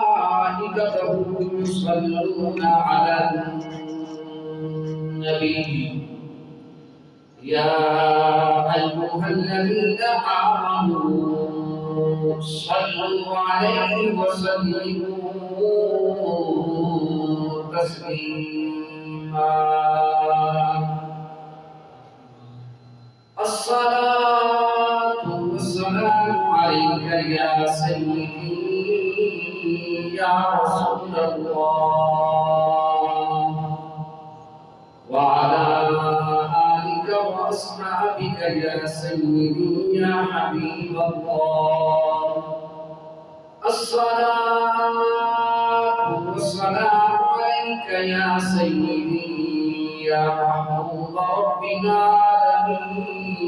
وملائكته يصلون على النبي يا أيها الذين آمنوا صلوا عليه وسلموا تسليما. الصلاة والسلام عليك يا سيدي يا رسول الله وعلى آلك وأصحابك يا سيدي يا حبيب الله. الصلاة والسلام عليك يا سيدي يا محبوب رب العالمين